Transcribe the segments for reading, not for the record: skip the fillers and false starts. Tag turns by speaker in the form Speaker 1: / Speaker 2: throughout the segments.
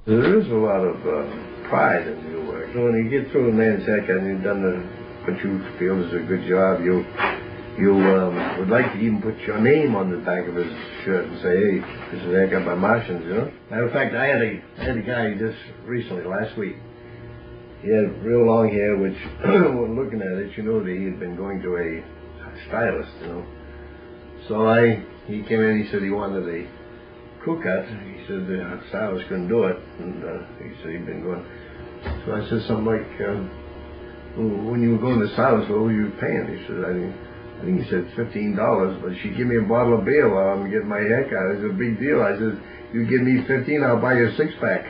Speaker 1: There is a lot of pride in your work. So when you get through a man's haircut and you've done what you feel is a good job, you would like to even put your name on the back of his shirt and say, hey, this is a haircut by Martians, you know? Matter of fact, I had a guy just recently, last week. He had real long hair, which, when looking at it, you know that he had been going to a stylist, you know? So he came in, he said he wanted a crew cut. He said the stylist couldn't do it, and he said he'd been going. So I said something like, when you were going to the stylist, what were you paying? He said, I think he said $15, but she gave me a bottle of beer while I'm getting my hair cut. It's a big deal. I said, you give me 15, I'll buy you a six-pack.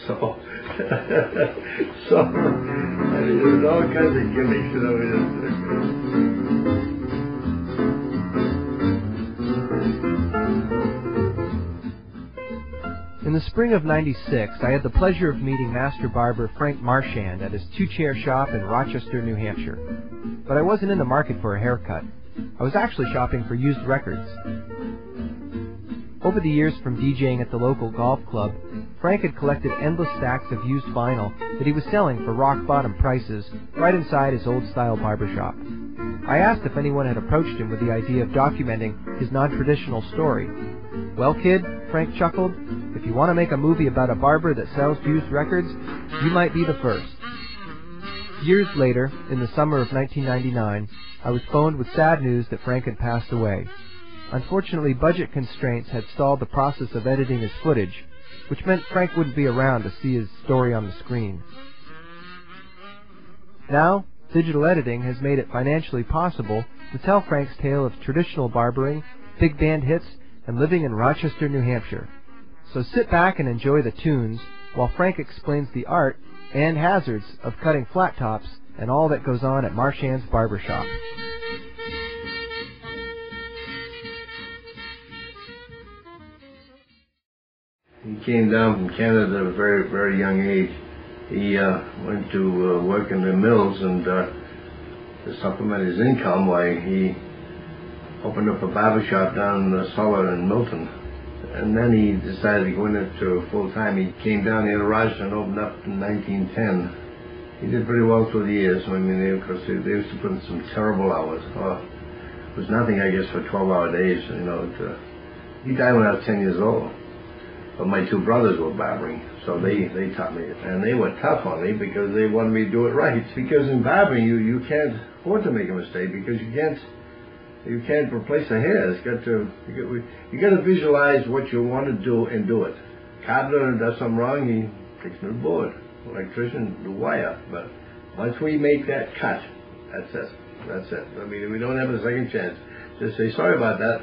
Speaker 1: So there's all kinds of gimmicks, you know.
Speaker 2: In the spring of '96, I had the pleasure of meeting master barber Frank Marchand at his two-chair shop in Rochester, New Hampshire. But I wasn't in the market for a haircut. I was actually shopping for used records. Over the years from DJing at the local golf club, Frank had collected endless stacks of used vinyl that he was selling for rock-bottom prices right inside his old-style barbershop. I asked if anyone had approached him with the idea of documenting his non-traditional story. Well, kid, Frank chuckled, if you want to make a movie about a barber that sells used records, you might be the first. Years later, in the summer of 1999, I was phoned with sad news that Frank had passed away. Unfortunately, budget constraints had stalled the process of editing his footage, which meant Frank wouldn't be around to see his story on the screen. Now, digital editing has made it financially possible to tell Frank's tale of traditional barbering, big band hits, and living in Rochester, New Hampshire. So sit back and enjoy the tunes while Frank explains the art and hazards of cutting flat tops and all that goes on at Marchand's barbershop.
Speaker 1: He came down from Canada at a very, very young age. He went to work in the mills, and to supplement his income, why he opened up a barbershop down in Sulla in Milton. And then he decided to go into full-time. He came down here to Rochester and opened up in 1910. He did pretty well through the years. I mean, of course, they used to put in some terrible hours. It was nothing, I guess, for 12-hour days. You know, he died when I was 10 years old. But my two brothers were barbering, so they taught me. And they were tough on me because they wanted me to do it right. Because in barbering, you can't afford to make a mistake, because you can't replace the hair. You got to visualize what you want to do and do it. Carpenter does something wrong, he takes a new board. Electrician, the wire. But once we make that cut, that's it. That's it. I mean, we don't have a second chance. Just say, sorry about that.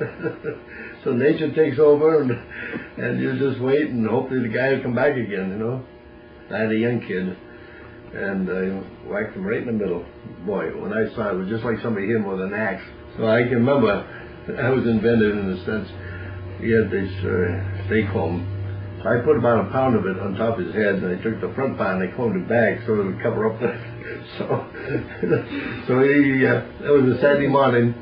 Speaker 1: So nature takes over, and you just wait and hopefully the guy will come back again, you know. I had a young kid, and I whacked him right in the middle. Boy, when I saw it, it was just like somebody hit him with an axe. So I can remember I was inventive in the sense, he had this steak comb. So I put about a pound of it on top of his head, and I took the front part and I combed it back so it would cover up the... So it was a Saturday morning.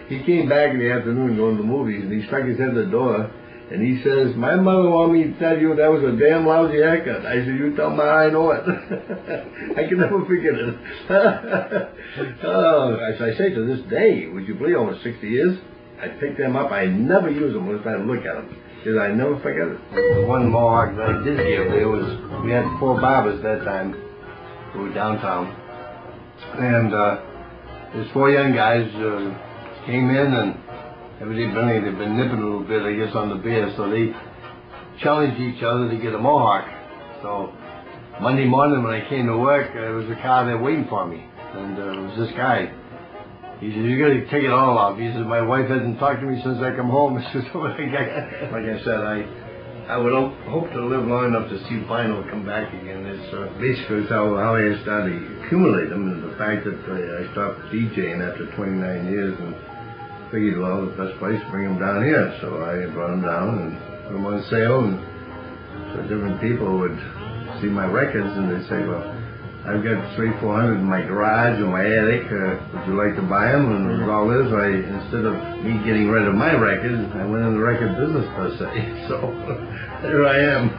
Speaker 1: He came back in the afternoon going to the movies, and he stuck his head in the door, and he says, my mother wanted me to tell you that was a damn lousy haircut. I said, you tell me, I know it. I can never forget it. As I say to this day, would you believe, over 60 years, I pick them up, I never use them unless I look at them, because I never forget it. The one mohawk that I did give, we had 4 barbers that time who were downtown, and there's 4 young guys came in, and evidently they've been nipping a little bit, I guess, on the beer, so they challenged each other to get a mohawk. So Monday morning when I came to work, there was a car there waiting for me, and it was this guy. He said, you got to take it all off. He said, my wife hasn't talked to me since I come home. He says, like I said, I would hope to live long enough to see vinyl come back again. It's basically how I started to accumulate them, and the fact that I stopped DJing after 29 years and figured, well, the best place to bring them down here. So I brought them down and put them on sale, and so different people would see my records and they'd say, well, I've got 300-400 in my garage or my attic. Would you like to buy them? And it was all this. Instead of me getting rid of my records, I went in the record business per se. So there I am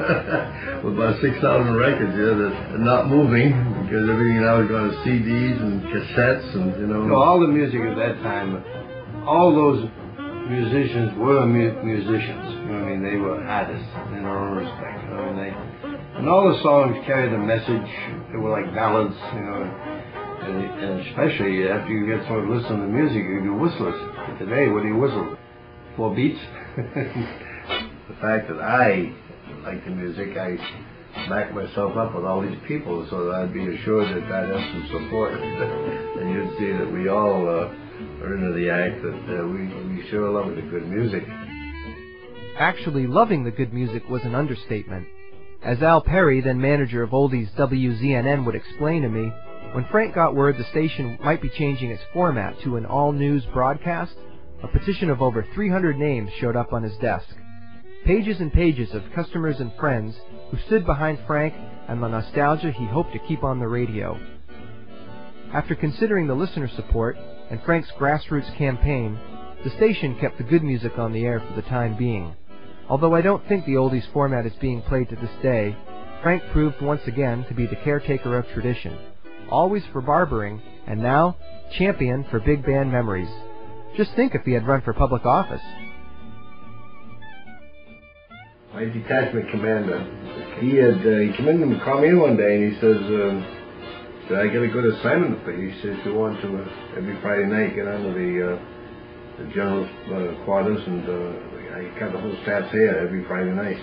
Speaker 1: with about 6,000 records here that are not moving because everything now is going to CDs and cassettes and all the music at that time. All those musicians were musicians. They were artists in their own respect. And all the songs carried a message. They were like ballads, and especially after you get sort of listen to the music, you can whistle it. Today, what do you whistle? 4 beats? The fact that I like the music, I back myself up with all these people so that I'd be assured that I'd have some support. And you'd see that we all are into the act, that we sure love the good music.
Speaker 2: Actually, loving the good music was an understatement. As Al Perry, then manager of Oldies WZNN, would explain to me, when Frank got word the station might be changing its format to an all-news broadcast, a petition of over 300 names showed up on his desk. Pages and pages of customers and friends who stood behind Frank and the nostalgia he hoped to keep on the radio. After considering the listener support and Frank's grassroots campaign, the station kept the good music on the air for the time being. Although I don't think the oldies format is being played to this day, Frank proved once again to be the caretaker of tradition, always for barbering, and now champion for big band memories. Just think if he had run for public office.
Speaker 1: My detachment commander, he came in and called me in one day and he says, I got a good assignment for you. He says, you want to every Friday night get onto the general's quarters and I got the whole staff's here every Friday night.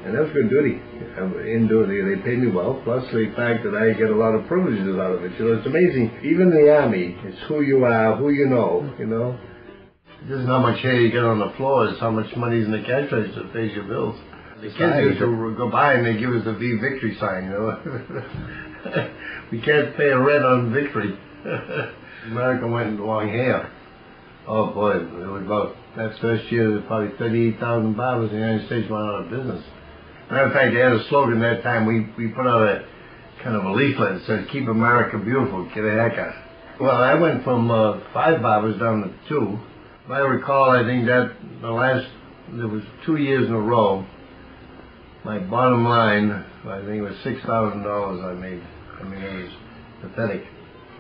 Speaker 1: And that was good duty. They paid me well, plus the fact that I get a lot of privileges out of it. It's amazing. Even in the Army, it's who you are, who you know. It isn't how much hair you get on the floor, it's how much money's in the cash register to pay your bills. The kids used to go by and they give us the V victory sign, We can't pay a rent on victory. America went into long hair. Oh boy, it was about, that first year, there was probably 38,000 barbers in the United States went out of business. Matter of fact, they had a slogan that time. We put out a kind of a leaflet that said, keep America beautiful, get the heck out. Well, I went from 5 barbers down to 2. If I recall, I think that there was 2 years in a row, my bottom line, I think it was $6,000 I made. It was pathetic.